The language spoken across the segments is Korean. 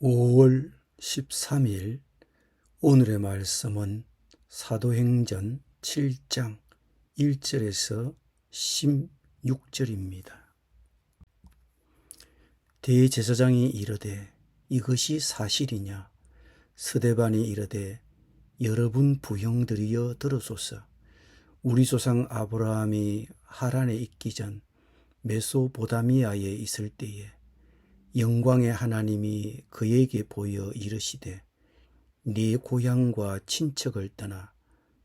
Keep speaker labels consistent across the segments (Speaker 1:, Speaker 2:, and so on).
Speaker 1: 5월 13일 오늘의 말씀은 사도행전 7장 1절에서 16절입니다. 대제사장이 이르되 이것이 사실이냐? 스데반이 이르되 여러분 부형들이여 들으소서. 우리 조상 아브라함이 하란에 있기 전 메소보다미아에 있을 때에 영광의 하나님이 그에게 보여 이르시되 네 고향과 친척을 떠나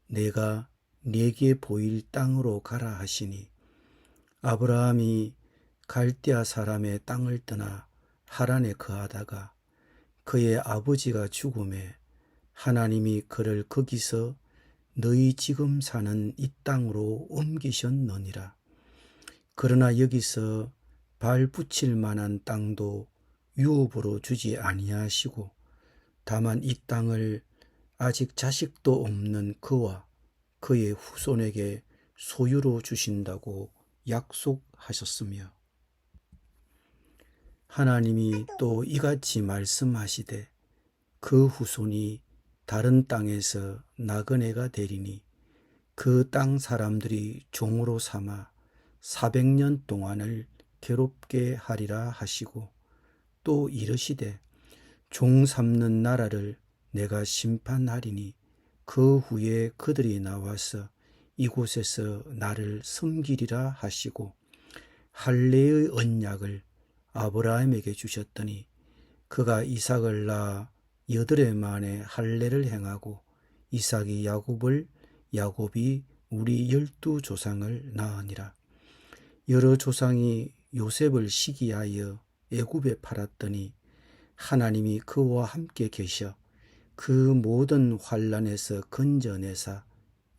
Speaker 1: 내가 네게 보일 땅으로 가라 하시니 아브라함이 갈대아 사람의 땅을 떠나 하란에 거하다가 그의 아버지가 죽음에 하나님이 그를 거기서 너희 지금 사는 이 땅으로 옮기셨느니라. 그러나 여기서 발 붙일 만한 땅도 유업으로 주지 아니하시고 다만 이 땅을 아직 자식도 없는 그와 그의 후손에게 소유로 주신다고 약속하셨으며 하나님이 또 이같이 말씀하시되 그 후손이 다른 땅에서 나그네가 되리니 그 땅 사람들이 종으로 삼아 400년 동안을 괴롭게 하리라 하시고 또 이르시되 종 삼는 나라를 내가 심판하리니 그 후에 그들이 나와서 이곳에서 나를 섬기리라 하시고 할례의 언약을 아브라함에게 주셨더니 그가 이삭을 낳아 8해 만에 할례를 행하고 이삭이 야곱을 야곱이 우리 12조상을 낳으니라. 여러 조상이 요셉을 시기하여 애굽에 팔았더니 하나님이 그와 함께 계셔 그 모든 환난에서 건져내사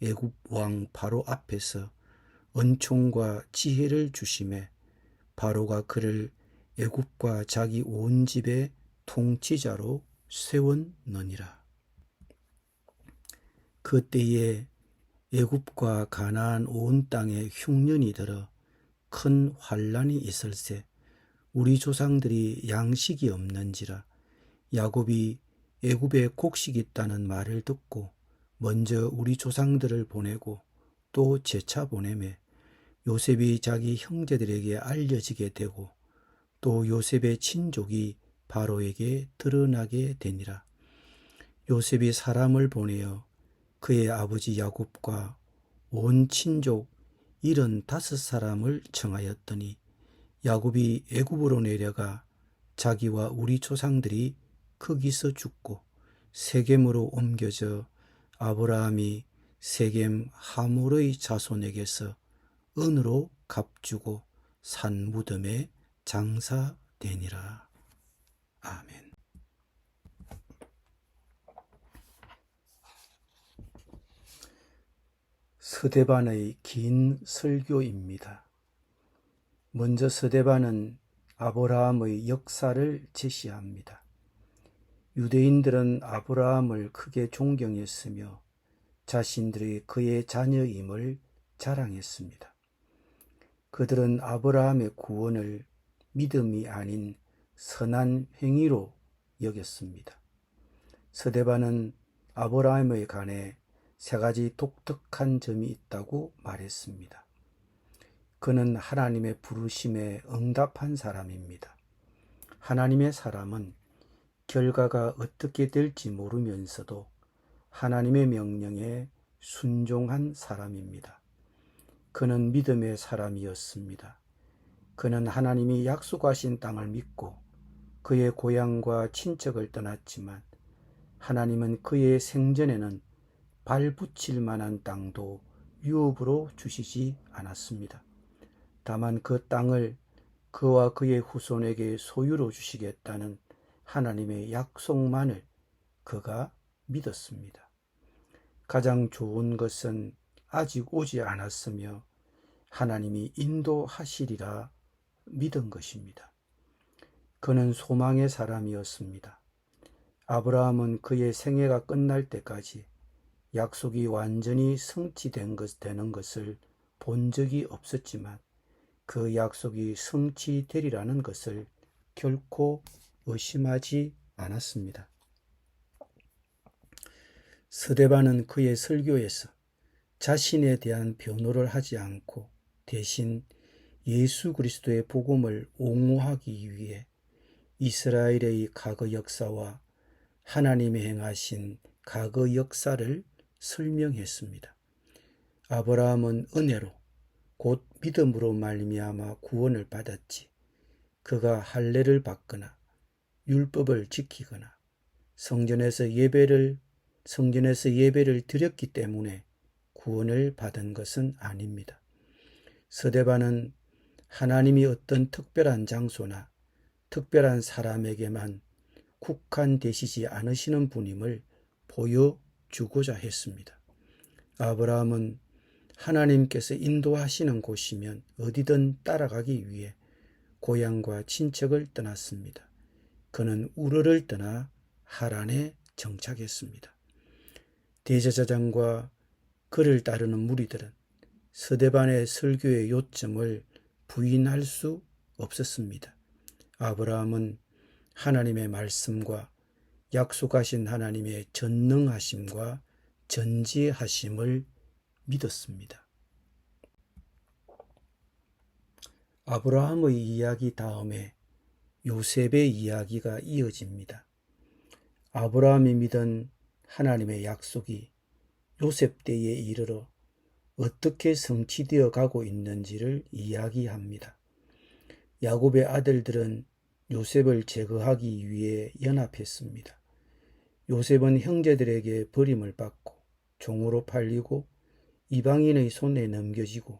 Speaker 1: 애굽 왕 바로 앞에서 은총과 지혜를 주심에 바로가 그를 애굽과 자기 온 집의 통치자로 세웠느니라. 그때에 애굽과 가나안 온 땅에 흉년이 들어 큰 환난이 있을세 우리 조상들이 양식이 없는지라 야곱이 애굽에 곡식이 있다는 말을 듣고 먼저 우리 조상들을 보내고 또 재차 보내매 요셉이 자기 형제들에게 알려지게 되고 또 요셉의 친족이 바로에게 드러나게 되니라. 요셉이 사람을 보내어 그의 아버지 야곱과 온 친족 75사람을 청하였더니 야곱이 애굽으로 내려가 자기와 우리 조상들이 거기서 죽고 세겜으로 옮겨져 아브라함이 세겜 하몰의 자손에게서 은으로 값주고 산 무덤에 장사되니라. 아멘. 스데반의 긴 설교입니다. 먼저 스데반은 아브라함의 역사를 제시합니다. 유대인들은 아브라함을 크게 존경했으며 자신들이 그의 자녀임을 자랑했습니다. 그들은 아브라함의 구원을 믿음이 아닌 선한 행위로 여겼습니다. 스데반은 아브라함에 관해 3가지 독특한 점이 있다고 말했습니다. 그는 하나님의 부르심에 응답한 사람입니다. 하나님의 사람은 결과가 어떻게 될지 모르면서도 하나님의 명령에 순종한 사람입니다. 그는 믿음의 사람이었습니다. 그는 하나님이 약속하신 땅을 믿고 그의 고향과 친척을 떠났지만 하나님은 그의 생전에는 발 붙일 만한 땅도 유업으로 주시지 않았습니다. 다만 그 땅을 그와 그의 후손에게 소유로 주시겠다는 하나님의 약속만을 그가 믿었습니다. 가장 좋은 것은 아직 오지 않았으며 하나님이 인도하시리라 믿은 것입니다. 그는 소망의 사람이었습니다. 아브라함은 그의 생애가 끝날 때까지 약속이 완전히 성취되는 것을 본 적이 없었지만 그 약속이 성취되리라는 것을 결코 의심하지 않았습니다. 스데반은 그의 설교에서 자신에 대한 변호를 하지 않고 대신 예수 그리스도의 복음을 옹호하기 위해 이스라엘의 과거 역사와 하나님이 행하신 과거 역사를 설명했습니다. 아브라함은 은혜로 곧 믿음으로 말미암아 구원을 받았지, 그가 할례를 받거나 율법을 지키거나 성전에서 예배를 드렸기 때문에 구원을 받은 것은 아닙니다. 스데반은 하나님이 어떤 특별한 장소나 특별한 사람에게만 국한되시지 않으시는 분임을 보여주고자 했습니다. 아브라함은 하나님께서 인도하시는 곳이면 어디든 따라가기 위해 고향과 친척을 떠났습니다. 그는 우르를 떠나 하란에 정착했습니다. 대제사장과 그를 따르는 무리들은 스데반의 설교의 요점을 부인할 수 없었습니다. 아브라함은 하나님의 말씀과 약속하신 하나님의 전능하심과 전지하심을 믿었습니다. 아브라함의 이야기 다음에 요셉의 이야기가 이어집니다. 아브라함이 믿은 하나님의 약속이 요셉 때에 이르러 어떻게 성취되어 가고 있는지를 이야기합니다. 야곱의 아들들은 요셉을 제거하기 위해 연합했습니다. 요셉은 형제들에게 버림을 받고 종으로 팔리고 이방인의 손에 넘겨지고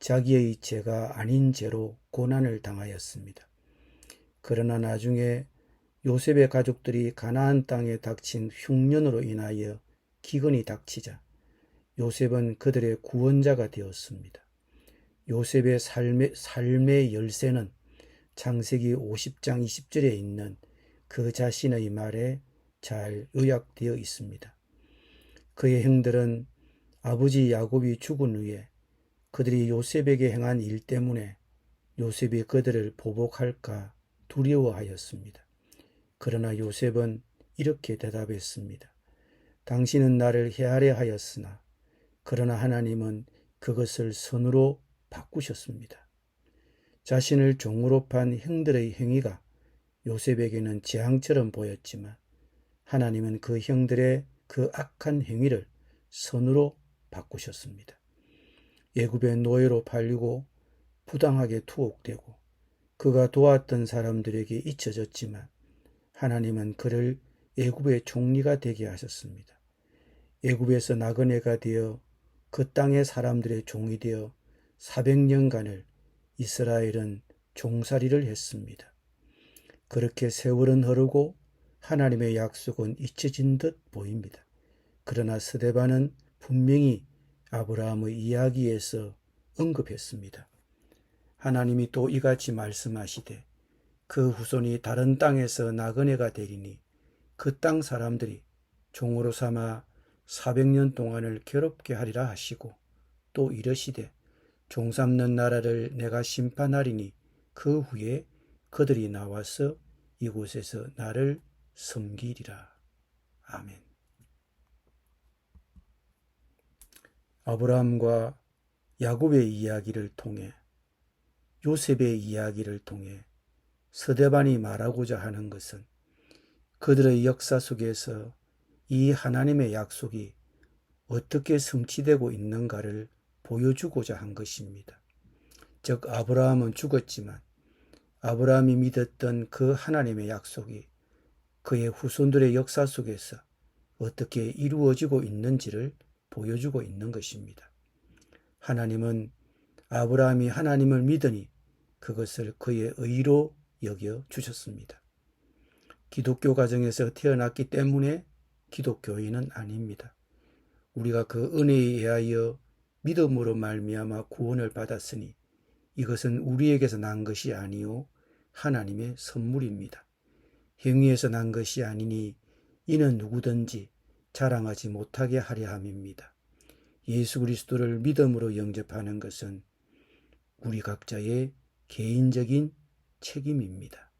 Speaker 1: 자기의 죄가 아닌 죄로 고난을 당하였습니다. 그러나 나중에 요셉의 가족들이 가나안 땅에 닥친 흉년으로 인하여 기근이 닥치자 요셉은 그들의 구원자가 되었습니다. 요셉의 삶의 열쇠는 창세기 50장 20절에 있는 그 자신의 말에 잘 요약되어 있습니다. 그의 형들은 아버지 야곱이 죽은 후에 그들이 요셉에게 행한 일 때문에 요셉이 그들을 보복할까 두려워하였습니다. 그러나 요셉은 이렇게 대답했습니다. 당신은 나를 헤아려 하였으나 그러나 하나님은 그것을 선으로 바꾸셨습니다. 자신을 종으로 판 형들의 행위가 요셉에게는 재앙처럼 보였지만 하나님은 그 형들의 그 악한 행위를 선으로 바꾸셨습니다. 애굽의 노예로 팔리고 부당하게 투옥되고 그가 도왔던 사람들에게 잊혀졌지만 하나님은 그를 애굽의 총리가 되게 하셨습니다. 애굽에서 나그네가 되어 그 땅의 사람들의 종이 되어 400년간을 이스라엘은 종살이를 했습니다. 그렇게 세월은 흐르고 하나님의 약속은 잊혀진 듯 보입니다. 그러나 스데반은 분명히 아브라함의 이야기에서 언급했습니다. 하나님이 또 이같이 말씀하시되 그 후손이 다른 땅에서 나그네가 되리니 그 땅 사람들이 종으로 삼아 400년 동안을 괴롭게 하리라 하시고 또 이르시되 종 삼는 나라를 내가 심판하리니 그 후에 그들이 나와서 이곳에서 나를 섬기리라. 아멘. 아브라함과 야곱의 이야기를 통해 요셉의 이야기를 통해 스데반이 말하고자 하는 것은 그들의 역사 속에서 이 하나님의 약속이 어떻게 성취되고 있는가를 보여주고자 한 것입니다. 즉 아브라함은 죽었지만 아브라함이 믿었던 그 하나님의 약속이 그의 후손들의 역사 속에서 어떻게 이루어지고 있는지를 보여주고 있는 것입니다. 하나님은 아브라함이 하나님을 믿으니 그것을 그의 의로 여겨 주셨습니다. 기독교 가정에서 태어났기 때문에 기독교인은 아닙니다. 우리가 그 은혜에 의하여 믿음으로 말미암아 구원을 받았으니 이것은 우리에게서 난 것이 아니요 하나님의 선물입니다. 행위에서 난 것이 아니니 이는 누구든지 자랑하지 못하게 하려 함입니다. 예수 그리스도를 믿음으로 영접하는 것은 우리 각자의 개인적인 책임입니다.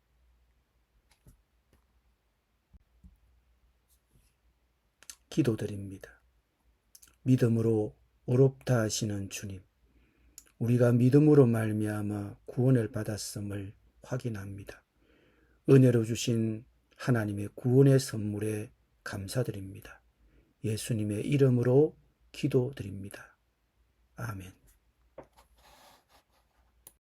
Speaker 1: 기도드립니다. 믿음으로 어렵다 하시는 주님, 우리가 믿음으로 말미암아 구원을 받았음을 확인합니다. 은혜로 주신 하나님의 구원의 선물에 감사드립니다. 예수님의 이름으로 기도드립니다. 아멘.